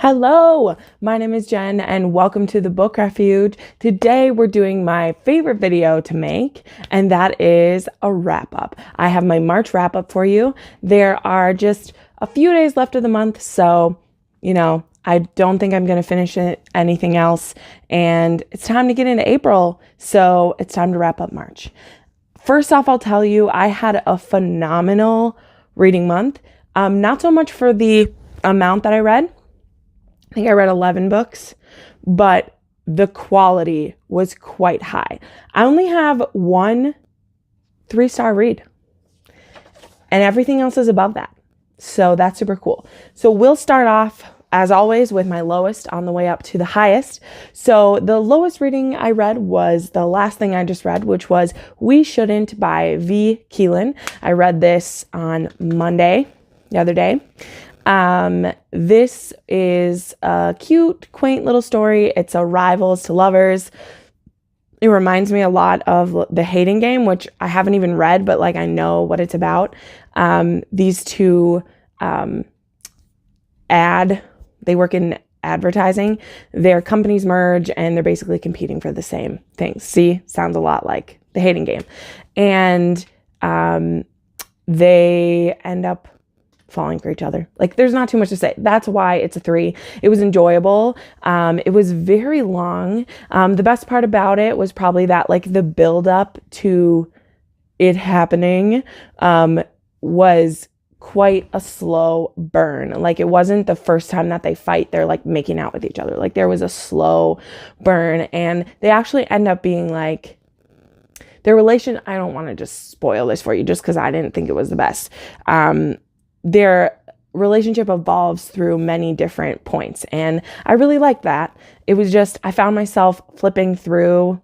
Hello, my name is Jen and welcome to the Book Refuge. Today we're doing my favorite video to make, and that is a wrap up. I have my March wrap up for you. There are just a few days left of the month, so I don't think I'm going to finish anything else, and it's time to get into April, so it's time to wrap up March. First off, I'll tell you, I had a phenomenal reading month. Not so much for the amount that I read. I think I read 11 books, but the quality was quite high. I only have one 3-star read, and everything else is above that. So that's super cool. So we'll start off, as always, with my lowest on the way up to the highest. So the lowest reading I read was the last thing I just read, which was We Shouldn't by V. Keelan. I read this on Monday, the other day. This is a cute, quaint little story. It's a rivals to lovers. It reminds me a lot of The Hating Game, which I haven't even read, but I know what it's about. These two, they work in advertising. Their companies merge and they're basically competing for the same things. See, sounds a lot like The Hating Game. And, they end up falling for each other. There's not too much to say. That's why it's a 3. It was enjoyable. It was very long. The best part about it was probably that the build up to it happening was quite a slow burn. It wasn't the first time that they fight, they're making out with each other. There was a slow burn, and they actually end up being their relation. I don't want to just spoil this for you just because I didn't think it was the best. Their relationship evolves through many different points, and I really liked that. It was just, I found myself flipping through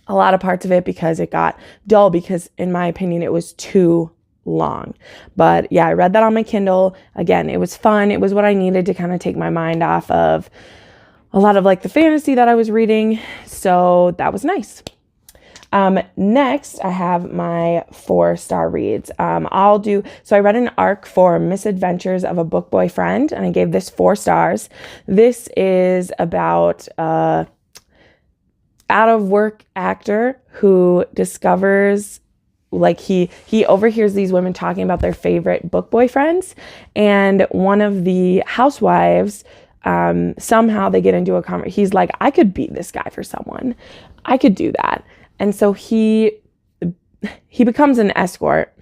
a lot of parts of it because it got dull, because in my opinion it was too long. But yeah, I read that on my Kindle. Again, it was fun. It was what I needed to kind of take my mind off of a lot of the fantasy that I was reading, so that was nice. Next, I have my 4-star reads. So I read an arc for Misadventures of a Book Boyfriend, and I gave this 4 stars. This is about a out-of-work actor who discovers, he overhears these women talking about their favorite book boyfriends, and one of the housewives, somehow they get into a conversation. He's like, I could beat this guy for someone. I could do that. And so he becomes an escort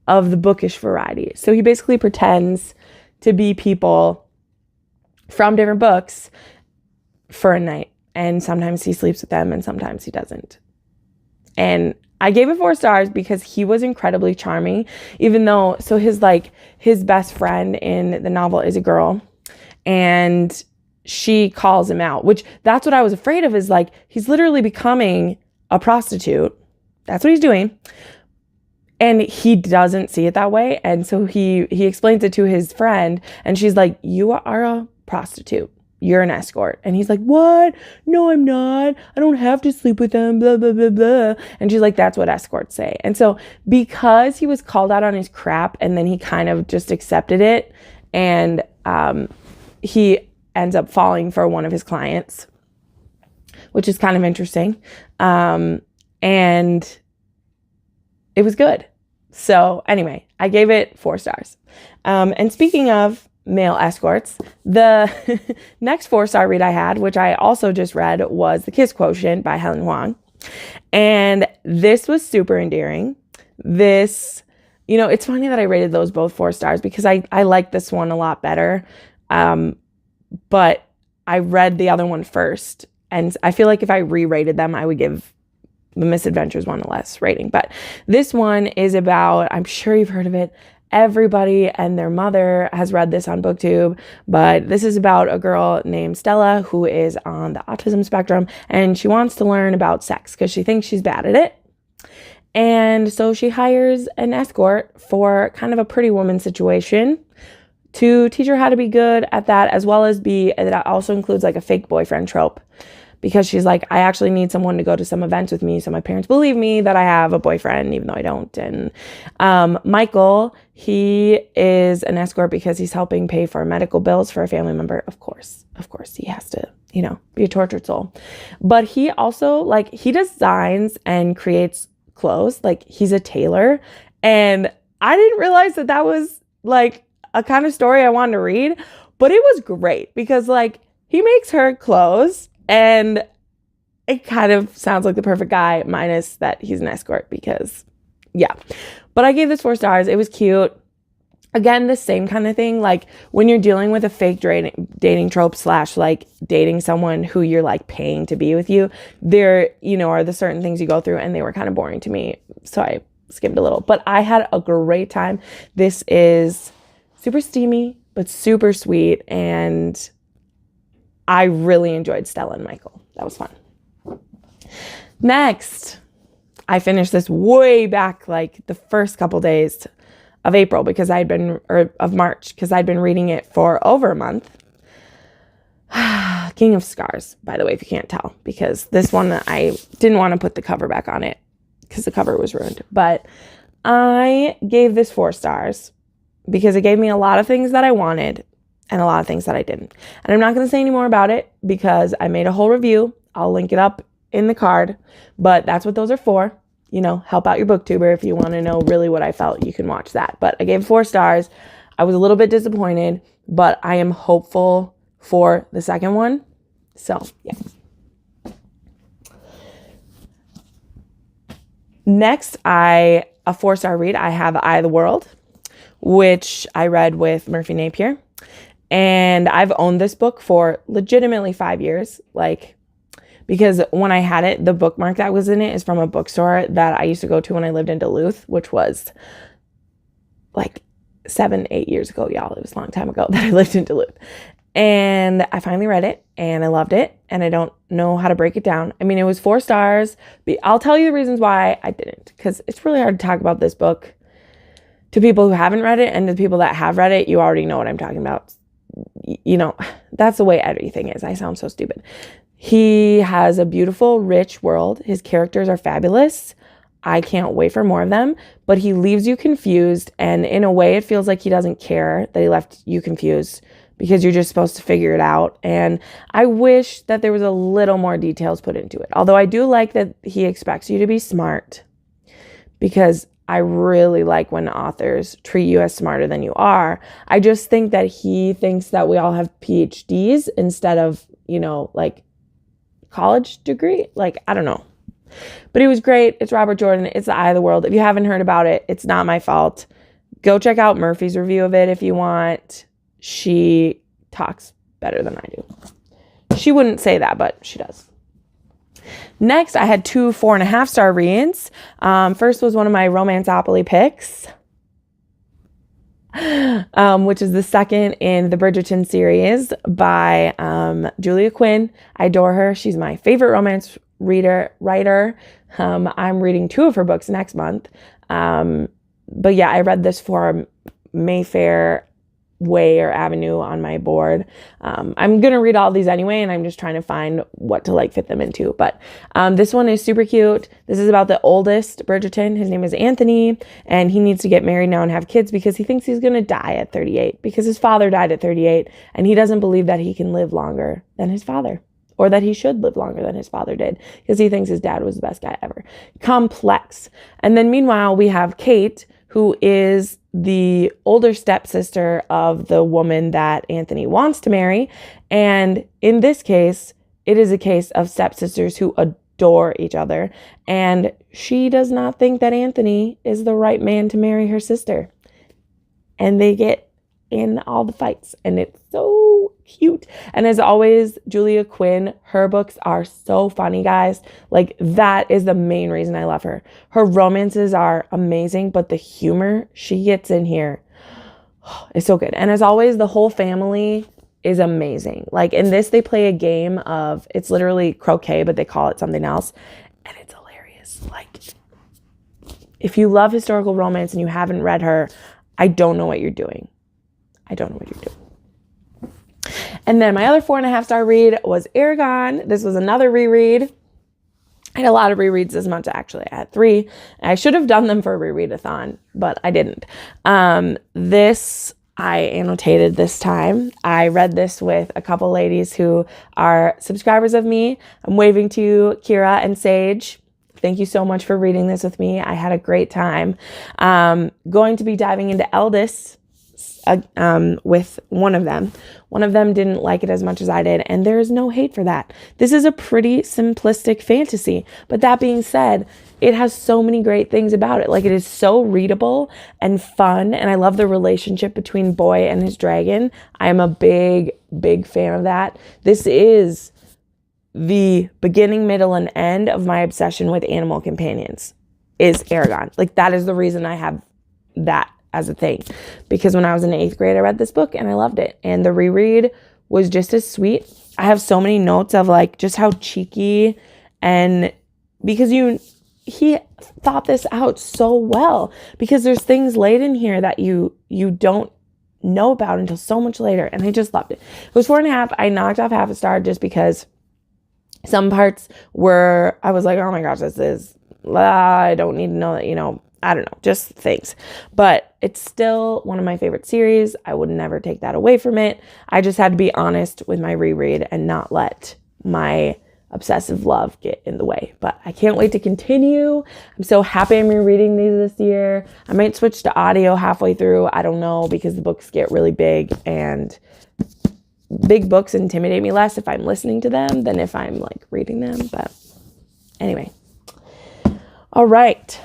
of the bookish variety. So he basically pretends to be people from different books for a night. And sometimes he sleeps with them and sometimes he doesn't. And I gave it 4 stars because he was incredibly charming, even though, so his best friend in the novel is a girl, and she calls him out, which that's what I was afraid of, is he's literally becoming a prostitute. That's what he's doing. And he doesn't see it that way. And so he explains it to his friend, and she's like, you are a prostitute. You're an escort. And he's like, what? No, I'm not. I don't have to sleep with them, blah, blah, blah, blah. And she's like, that's what escorts say. And so because he was called out on his crap, and then he kind of just accepted it, and he ends up falling for one of his clients, which is kind of interesting. And it was good. So anyway, I gave it 4 stars. And speaking of male escorts, the next 4-star read I had, which I also just read, was The Kiss Quotient by Helen Huang. And this was super endearing. This, it's funny that I rated those both 4 stars because I like this one a lot better. But I read the other one first, and I feel like if I re-rated them, I would give the Misadventures one a less rating. But this one is about, I'm sure you've heard of it, everybody and their mother has read this on Booktube, but this is about a girl named Stella who is on the autism spectrum, and she wants to learn about sex because she thinks she's bad at it. And so she hires an escort for kind of a pretty woman situation to teach her how to be good at that, as well as that also includes a fake boyfriend trope. because she's like, I actually need someone to go to some events with me so my parents believe me that I have a boyfriend, even though I don't. And Michael, he is an escort because he's helping pay for medical bills for a family member. Of course, he has to, be a tortured soul. But he also, like, he designs and creates clothes. Like, he's a tailor. And I didn't realize that was, like, a kind of story I wanted to read. But it was great because, like, he makes her clothes. And it kind of sounds like the perfect guy, minus that he's an escort because, yeah. But I gave this 4 stars. It was cute. Again, the same kind of thing. Like, when you're dealing with a fake dating trope / like dating someone who you're like paying to be with you, there, are the certain things you go through, and they were kind of boring to me. So I skimmed a little. But I had a great time. This is super steamy, but super sweet. And I really enjoyed Stella and Michael. That was fun. Next, I finished this way back, like the first couple days of April of March, because I'd been reading it for over a month. King of Scars, by the way, if you can't tell, because this one, I didn't want to put the cover back on it because the cover was ruined. But I gave this 4 stars because it gave me a lot of things that I wanted and a lot of things that I didn't. And I'm not going to say any more about it because I made a whole review. I'll link it up in the card, but that's what those are for. Help out your booktuber. If you want to know really what I felt, you can watch that. But I gave 4 stars. I was a little bit disappointed, but I am hopeful for the second one. So, yeah. Next, a 4-star read. I have Eye of the World, which I read with Murphy Napier. And I've owned this book for legitimately 5 years. Because when I had it, the bookmark that was in it is from a bookstore that I used to go to when I lived in Duluth, which was like 7-8 years ago, y'all. It was a long time ago that I lived in Duluth. And I finally read it and I loved it. And I don't know how to break it down. I mean, it was 4 stars. But I'll tell you the reasons why I didn't, because it's really hard to talk about this book to people who haven't read it, and to people that have read it, you already know what I'm talking about. That's the way everything is. I sound so stupid. He has a beautiful, rich world. His characters are fabulous. I can't wait for more of them. But he leaves you confused. And in a way, it feels like he doesn't care that he left you confused because you're just supposed to figure it out. And I wish that there was a little more details put into it. Although I do like that he expects you to be smart, because I really like when authors treat you as smarter than you are. I just think that he thinks that we all have PhDs instead of, like, college degree. Like, I don't know. But it was great. It's Robert Jordan. It's The Eye of the World. If you haven't heard about it, it's not my fault. Go check out Murphy's review of it if you want. She talks better than I do. She wouldn't say that, but she does. Next, I had 2 4.5-star reads. First was one of my Romanceopoly picks, which is the second in the Bridgerton series by Julia Quinn. I adore her. She's my favorite romance writer. I'm reading 2 of her books next month. But yeah, I read this for Mayfair Way or Avenue on my board. I'm going to read all these anyway, and I'm just trying to find what to fit them into. But this one is super cute. This is about the oldest Bridgerton. His name is Anthony, and he needs to get married now and have kids because he thinks he's going to die at 38 because his father died at 38, and he doesn't believe that he can live longer than his father, or that he should live longer than his father did, because he thinks his dad was the best guy ever. Complex. And then meanwhile, we have Kate, who is the older stepsister of the woman that Anthony wants to marry. And in this case, it is a case of stepsisters who adore each other. And she does not think that Anthony is the right man to marry her sister. And they get in all the fights. And it's so cute. And as always, Julia Quinn, her books are so funny, guys. That is the main reason I love her. Her romances are amazing, but the humor she gets in here is so good. And as always, the whole family is amazing. In this, they play a game of, it's literally croquet, but they call it something else. And it's hilarious. If you love historical romance and you haven't read her, I don't know what you're doing. And then my other 4.5-star read was Aragon. This was another reread. I had a lot of rereads this month, actually. I had 3. I should have done them for a rereadathon, but I didn't. This I annotated this time. I read this with a couple ladies who are subscribers of me. I'm waving to you, Kira and Sage. Thank you so much for reading this with me. I had a great time. Going to be diving into Eldest with one of them. One of them didn't like it as much as I did, and there is no hate for that. This is a pretty simplistic fantasy, but that being said, it has so many great things about it. Like, it is so readable and fun, and I love the relationship between Boy and his dragon. I am a big, big fan of that. This is the beginning, middle, and end of my obsession with animal companions, is Aragon. Like, that is the reason I have that as a thing, because when I was in 8th grade, I read this book and I loved it. And the reread was just as sweet. I have so many notes of like just how cheeky, and because he thought this out so well, because there's things laid in here that you don't know about until so much later. And I just loved it. It was 4.5. I knocked off 0.5 star just because some parts were, I was like, oh my gosh, this is, I don't need to know that, I don't know, just things. But it's still one of my favorite series. I would never take that away from it. I just had to be honest with my reread and not let my obsessive love get in the way. But I can't wait to continue. I'm so happy I'm rereading these this year. I might switch to audio halfway through. I don't know, because the books get really big, and big books intimidate me less if I'm listening to them than if I'm like reading them. But anyway. All right.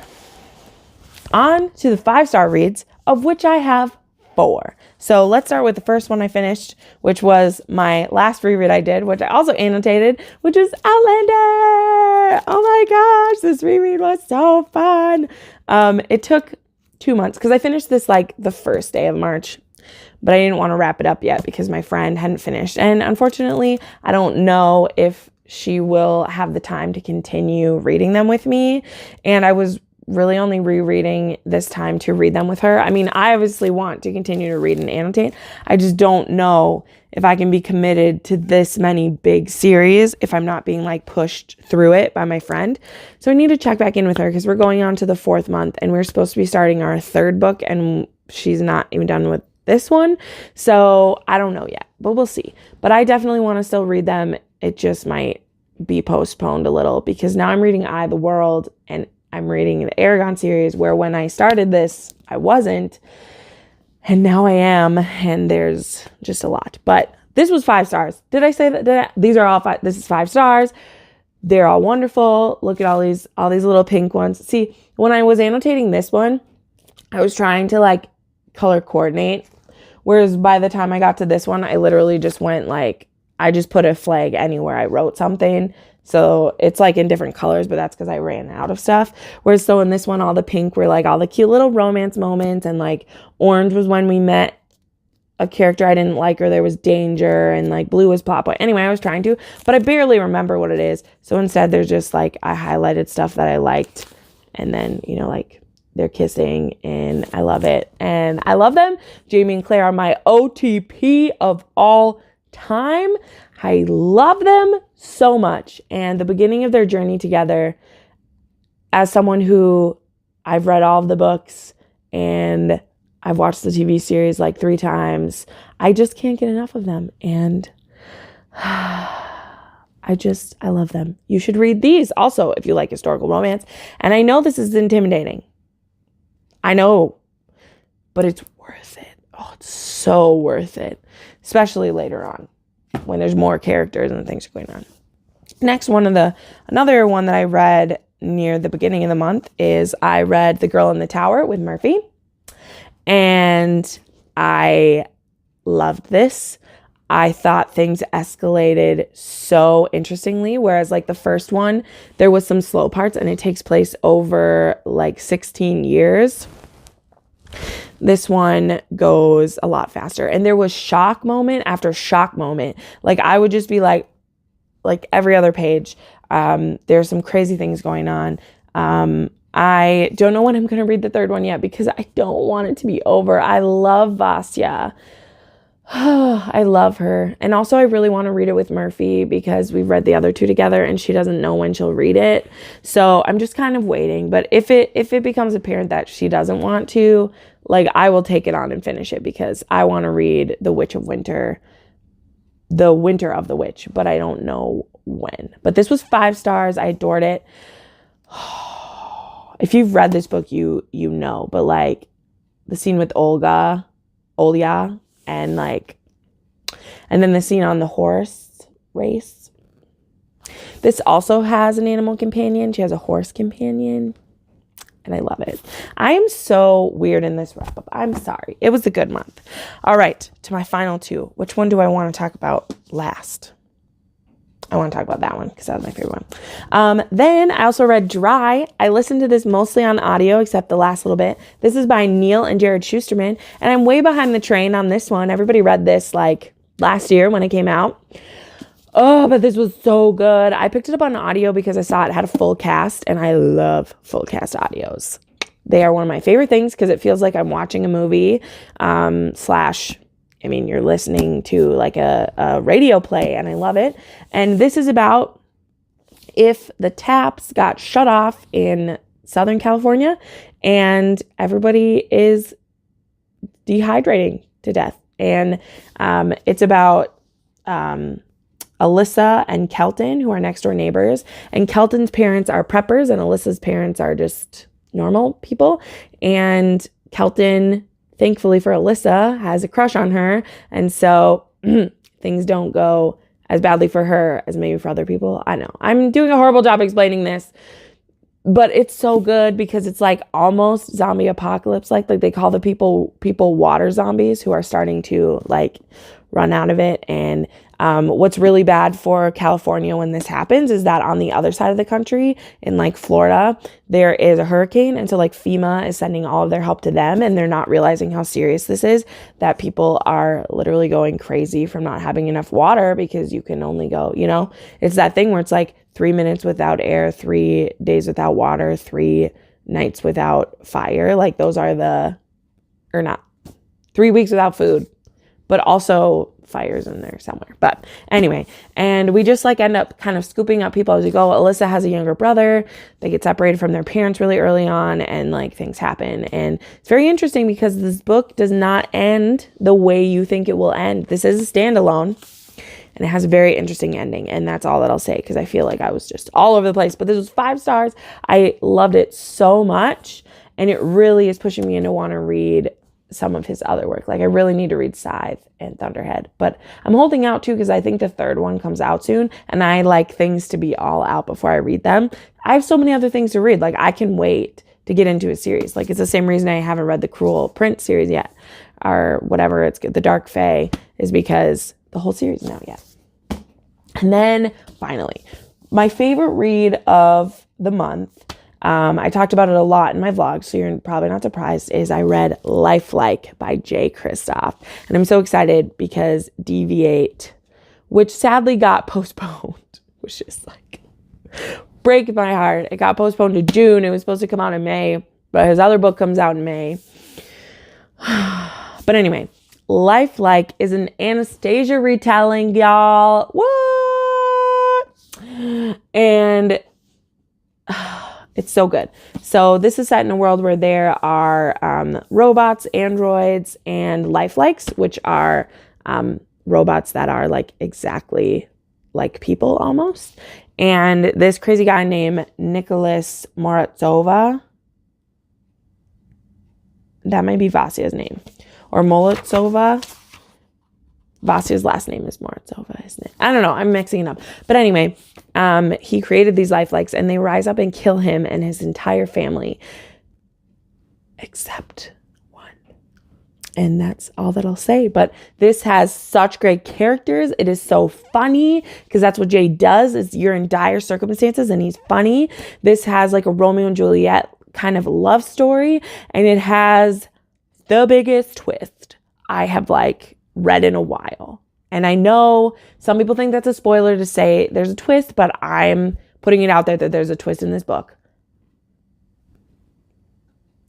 On to the 5-star reads, of which I have 4. So let's start with the first one I finished, which was my last reread I did, which I also annotated, which is Outlander. Oh my gosh, this reread was so fun. It took 2 months because I finished this like the first day of March, but I didn't want to wrap it up yet because my friend hadn't finished. And unfortunately, I don't know if she will have the time to continue reading them with me. And I was really only rereading this time to read them with her. I mean, I obviously want to continue to read and annotate. I just don't know if I can be committed to this many big series if I'm not being like pushed through it by my friend. So I need to check back in with her because we're going on to the 4th month and we're supposed to be starting our 3rd book, and she's not even done with this one. So I don't know yet, but we'll see. But I definitely want to still read them. It just might be postponed a little because now I'm reading Eye of the World, and I'm reading the Aragon series, where when I started this, I wasn't, and now I am, and there's just a lot. But this was 5 stars. Did I say that? These are all 5. This is 5 stars. They're all wonderful. Look at all these little pink ones. See, when I was annotating this one, I was trying to like color coordinate, whereas by the time I got to this one, I literally just went like, I just put a flag anywhere I wrote something. So it's like in different colors, but that's because I ran out of stuff. Whereas so in this one, all the pink were like all the cute little romance moments, and like orange was when we met a character I didn't like, or there was danger, and like blue was plot point. Anyway, I was trying to, but I barely remember what it is. So instead there's just like, I highlighted stuff that I liked, and then, like they're kissing, and I love it. And I love them. Jamie and Claire are my OTP of all time. I love them so much. And the beginning of their journey together, as someone who I've read all of the books and I've watched the TV series like 3 times, I just can't get enough of them. And I love them. You should read these also if you like historical romance. And I know this is intimidating. I know, but it's worth it. Oh, it's so worth it, especially later on when there's more characters and things are going on. Next, another one that I read near the beginning of the month is I read The Girl in the Tower with Murphy, and I loved this. I thought things escalated so interestingly, whereas like the first one, there was some slow parts and it takes place over like 16 years. This one goes a lot faster, and there was shock moment after shock moment. Like I would just be like every other page, there's some crazy things going on. I don't know when I'm going to read the 3rd one yet because I don't want it to be over. I love Vasya. I love her. And also I really want to read it with Murphy because we've read the other two together and she doesn't know when she'll read it. So I'm just kind of waiting. But if it becomes apparent that she doesn't want to, like, I will take it on and finish it because I want to read The Witch of Winter, The Winter of the Witch, but I don't know when. But this was 5 stars. I adored it. If you've read this book, you know, but like the scene with Olya, and then the scene on the horse race. This also has an animal companion. She has a horse companion. And I love it. I am so weird in this wrap up. I'm sorry. It was a good month. All right. To my final 2. Which one do I want to talk about last? I want to talk about that one because that was my favorite one. Then I also read Dry. I listened to this mostly on audio, except the last little bit. This is by Neil and Jared Schusterman. And I'm way behind the train on this one. Everybody read this like last year when it came out. Oh, but this was so good. I picked it up on audio because I saw it had a full cast, and I love full cast audios. They are one of my favorite things because it feels like I'm watching a movie, you're listening to like a radio play, and I love it. And this is about if the taps got shut off in Southern California and everybody is dehydrating to death. And it's about Alyssa and Kelton, who are next door neighbors. And Kelton's parents are preppers and Alyssa's parents are just normal people. And Kelton, thankfully for Alyssa, has a crush on her. And so things don't go as badly for her as maybe for other people. I know. I'm doing a horrible job explaining this. But it's so good because it's like almost zombie apocalypse. Like they call the people water zombies who are starting to like run out of it. And what's really bad for California when this happens is that on the other side of the country in like Florida, there is a hurricane. And so like FEMA is sending all of their help to them, and they're not realizing how serious this is, that people are literally going crazy from not having enough water because you can only go, it's that thing where it's like 3 minutes without air, 3 days without water, 3 nights without fire. Like those are 3 weeks without food, but also fires in there somewhere. But anyway, and we just like end up kind of scooping up people as we go. Alyssa has a younger brother. They get separated from their parents really early on, and like things happen. And it's very interesting because this book does not end the way you think it will end. This is a standalone. And it has a very interesting ending. And that's all that I'll say because I feel like I was just all over the place. But this was 5 stars. I loved it so much. And it really is pushing me to want to read some of his other work. Like I really need to read Scythe and Thunderhead. But I'm holding out too because I think the 3rd one comes out soon. And I like things to be all out before I read them. I have so many other things to read. Like I can wait to get into a series. Like it's the same reason I haven't read the Cruel Prince series yet. Or whatever it's The Dark Fae is because the whole series is out yet. And then finally, my favorite read of the month, I talked about it a lot in my vlog, so you're probably not surprised, is I read Lifelike by Jay Kristoff. And I'm so excited because Deviate, which sadly got postponed, which is like break my heart. It got postponed to June. It was supposed to come out in May, but his other book comes out in May. But anyway, Lifelike is an Anastasia retelling, y'all. What? And it's so good. So this is set in a world where there are robots, androids, and lifelikes, which are robots that are like exactly like people almost. And this crazy guy named Nicholas Morozova, that might be Vasia's name, or Molotova. Vasia's last name is Morozova, isn't it? I don't know. I'm mixing it up. But anyway, he created these lifelikes, and they rise up and kill him and his entire family, except one. And that's all that I'll say. But this has such great characters. It is so funny because that's what Jay does. Is you're in dire circumstances and he's funny. This has like a Romeo and Juliet kind of love story, and it has the biggest twist I have like read in a while. And I know some people think that's a spoiler to say there's a twist, but I'm putting it out there that there's a twist in this book.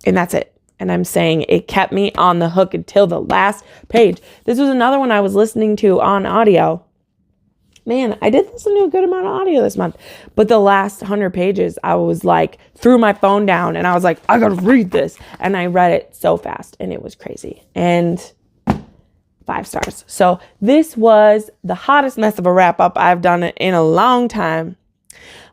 And that's it. And I'm saying it kept me on the hook until the last page. This was another one I was listening to on audio. Man, I did listen to a good amount of audio this month. But the last 100 pages, I was like, threw my phone down and I was like, I gotta read this. And I read it so fast and it was crazy. And 5 stars. So this was the hottest mess of a wrap up I've done in a long time.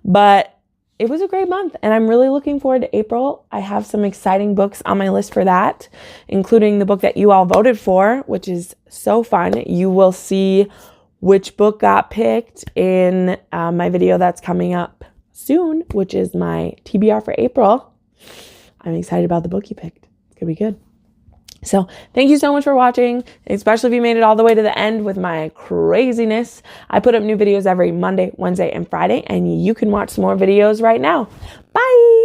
But it was a great month and I'm really looking forward to April. I have some exciting books on my list for that, including the book that you all voted for, which is so fun. You will see which book got picked in my video that's coming up soon, which is my TBR for April. I'm excited about the book you picked. It's gonna be good. So thank you so much for watching, especially if you made it all the way to the end with my craziness. I put up new videos every Monday, Wednesday, and Friday, and you can watch some more videos right now. Bye.